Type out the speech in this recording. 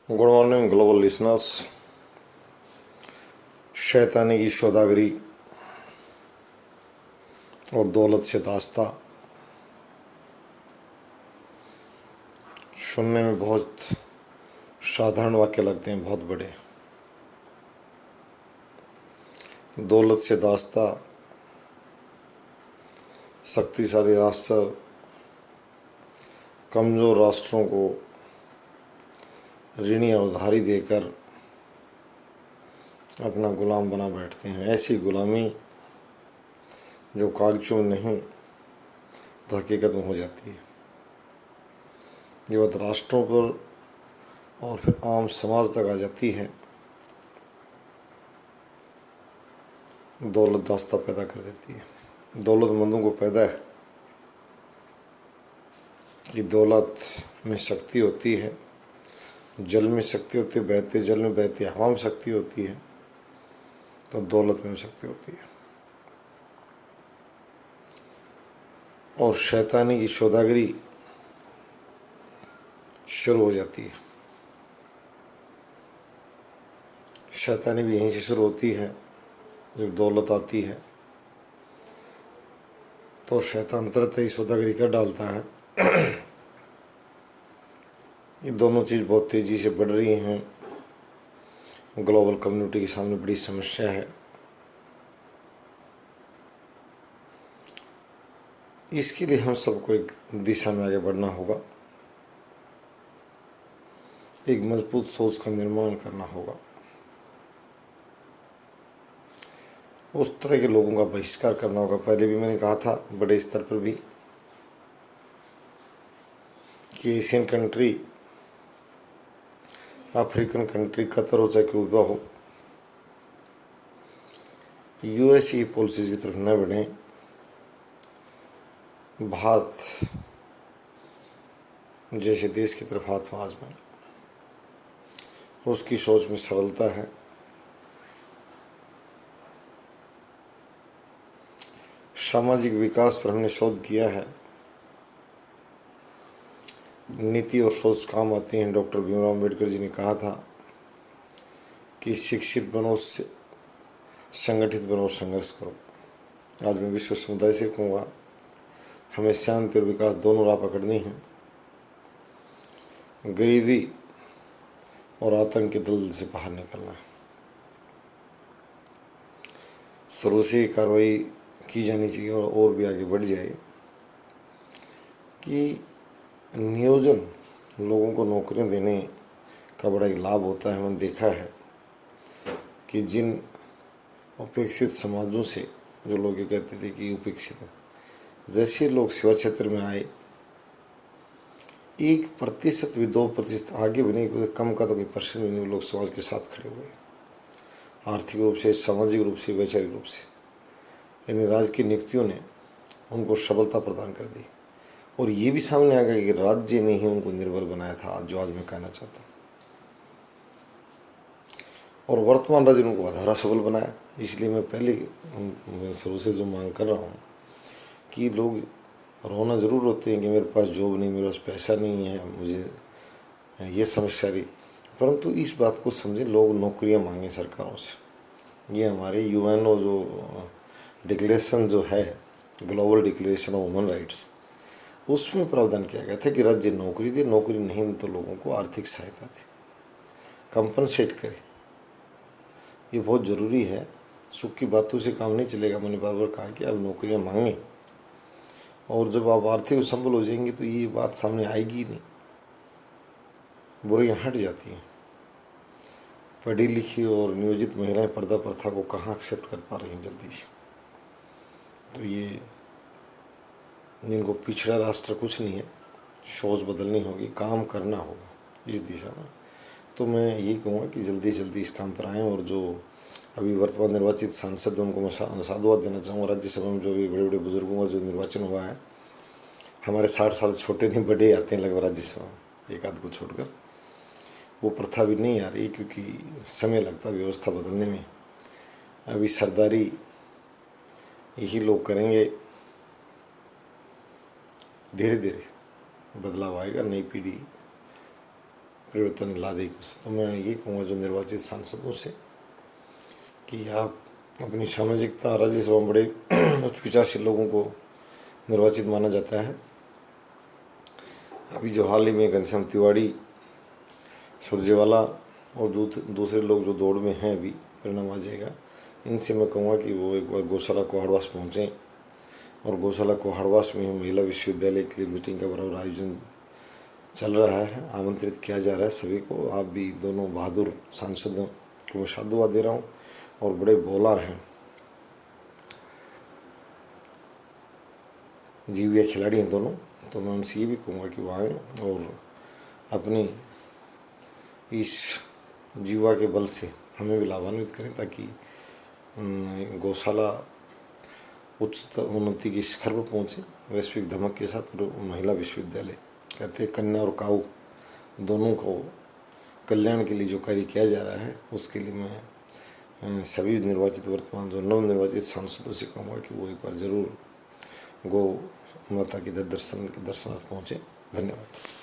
Good morning global listeners. शैतानी की सौदागरी और दौलत से दास्ता सुनने में बहुत साधारण वाक्य लगते हैं, बहुत बड़े। दौलत से दास्ता, शक्तिशाली राष्ट्र कमज़ोर राष्ट्रों को ऋणी और उधारी देकर अपना गुलाम बना बैठते हैं। ऐसी गुलामी जो कागजों में नहीं तो हकीकत में हो जाती है। ये बात राष्ट्रों पर और फिर आम समाज तक आ जाती है, दौलत दास्ता पैदा कर देती है। दौलतमंदों को पैदा है कि दौलत में शक्ति होती है, जल में शक्ति होती है, बहते जल में बहती हवा में शक्ति होती है, तो दौलत में भी शक्ति होती है। और शैतानी की सौदागरी शुरू हो जाती है। शैतानी भी यहीं से शुरू होती है। जब दौलत आती है तो शैतान तरह ही सौदागरी कर डालता है। ये दोनों चीज़ बहुत तेज़ी से बढ़ रही हैं। ग्लोबल कम्युनिटी के सामने बड़ी समस्या है। इसके लिए हम सबको एक दिशा में आगे बढ़ना होगा, एक मजबूत सोच का निर्माण करना होगा। उस तरह के लोगों का बहिष्कार करना होगा। पहले भी मैंने कहा था बड़े स्तर पर भी कि Asian country, African country, Qatar हो चाहे क्यूबा हो, यूएस की पॉलिसीज़ की तरफ न बढ़ें। भारत जैसे देश की तरफ हाथ में आजमाएं। उसकी सोच में सरलता है। सामाजिक विकास पर हमने शोध किया है। नीति और सोच काम आती हैं। डॉक्टर भीमराव अम्बेडकर जी ने कहा था कि शिक्षित बनो, संगठित बनो, संघर्ष करो। आज मैं विश्व समुदाय से कहूँगा, हमें शांति और विकास दोनों राह पकड़नी है। गरीबी और आतंक के दलदल से बाहर निकलना है। शुरू से कार्रवाई की जानी चाहिए और भी आगे बढ़ जाए कि नियोजन, लोगों को नौकरियां देने का बड़ा एक लाभ होता है। हमने देखा है कि जिन उपेक्षित समाजों से जो लोग ये कहते थे कि उपेक्षित हैं, जैसे लोग सेवा क्षेत्र में आए, 1% भी 2% आगे भी नहीं, कम का तो कोई परसेंट भी नहीं, लोग समाज के साथ खड़े हुए, आर्थिक रूप से, सामाजिक रूप से, वैचारिक रूप से। यानी राजकीय नियुक्तियों ने उनको सबलता प्रदान कर दी। और ये भी सामने आ गया कि राज्य ने ही उनको निर्बल बनाया था, जो आज मैं कहना चाहता हूँ। और वर्तमान राज्य ने उनको अधारा सबल बनाया। इसलिए मैं पहले शुरू से जो मांग कर रहा हूँ कि लोग रोना ज़रूर रोते हैं कि मेरे पास जॉब नहीं, मेरे पास पैसा नहीं है, मुझे ये समस्या रही, परंतु इस बात को समझें, लोग नौकरियां मांगें सरकारों से। ये हमारे यूएनओ जो डिक्लेरेशन जो है, global declaration of human rights, उसमें प्रावधान किया गया था कि राज्य नौकरी दे, नौकरी नहीं तो लोगों को आर्थिक सहायता दे, कंपनसेट करे। ये बहुत ज़रूरी है। सुख की बातों से काम नहीं चलेगा। मैंने बार बार कहा कि आप नौकरियां मांगें, और जब आप आर्थिक संबल हो जाएंगे तो ये बात सामने आएगी नहीं, बुराइयाँ हट जाती हैं। पढ़ी लिखी और नियोजित महिलाएं पर्दा प्रथा को कहाँ एक्सेप्ट कर पा रही हैं जल्दी से। तो ये जिनको पिछड़ा राष्ट्र कुछ नहीं है, सोच बदलनी होगी, काम करना होगा इस दिशा में। तो मैं यही कहूँगा कि जल्दी से जल्दी इस काम पर आएँ। और जो अभी वर्तमान निर्वाचित सांसद, उनको मैं साधुवाद देना चाहूँगा। राज्यसभा में जो भी बड़े बड़े बुजुर्गों का जो निर्वाचन हुआ है, हमारे 60 साल छोटे नहीं बड़े आते हैं लगभग राज्यसभा में, एक आध को छोड़कर। वो प्रथा भी नहीं आ रही क्योंकि समय लगता है व्यवस्था बदलने में। अभी सरदारी यही लोग करेंगे, धीरे धीरे बदलाव आएगा। नई पीढ़ी परिवर्तन ला दे कुछ। तो मैं ये कहूँगा जो निर्वाचित सांसदों से कि आप अपनी सामाजिकता, राज्यसभा में बड़े उच्च विचारशील लोगों को निर्वाचित माना जाता है। अभी जो हाल ही में घनश्याम तिवारी, सुरजेवाला और दूसरे लोग जो दौड़ में हैं, अभी परिणाम आ जाएगा, इनसे मैं कहूँगा कि वो एक बार गौशाला कोहाड़वास पहुँचें। और गौशाला कोहाड़वास में महिला विश्वविद्यालय के लिए मीटिंग का बराबर आयोजन चल रहा है, आमंत्रित किया जा रहा है सभी को। आप भी दोनों बहादुर सांसदों को मैं साधुवाद दे रहा हूँ और बड़े बॉलर हैं, जीविया खिलाड़ी हैं दोनों। तो मैं उनसे ये भी कहूँगा कि वो आएँ और अपनी इस जीवा के बल से हमें भी लाभान्वित करें, ताकि गौशाला उच्च उन्नति के शिखर पर पहुँचे वैश्विक धमक के साथ। और महिला विश्वविद्यालय कहते हैं कन्या और काऊ दोनों को कल्याण के लिए जो कार्य किया जा रहा है, उसके लिए मैं सभी निर्वाचित वर्तमान जो नवनिर्वाचित सांसदों से कहूँगा कि वो एक बार जरूर गौ माता के दर्शनार्थ पहुँचे। धन्यवाद।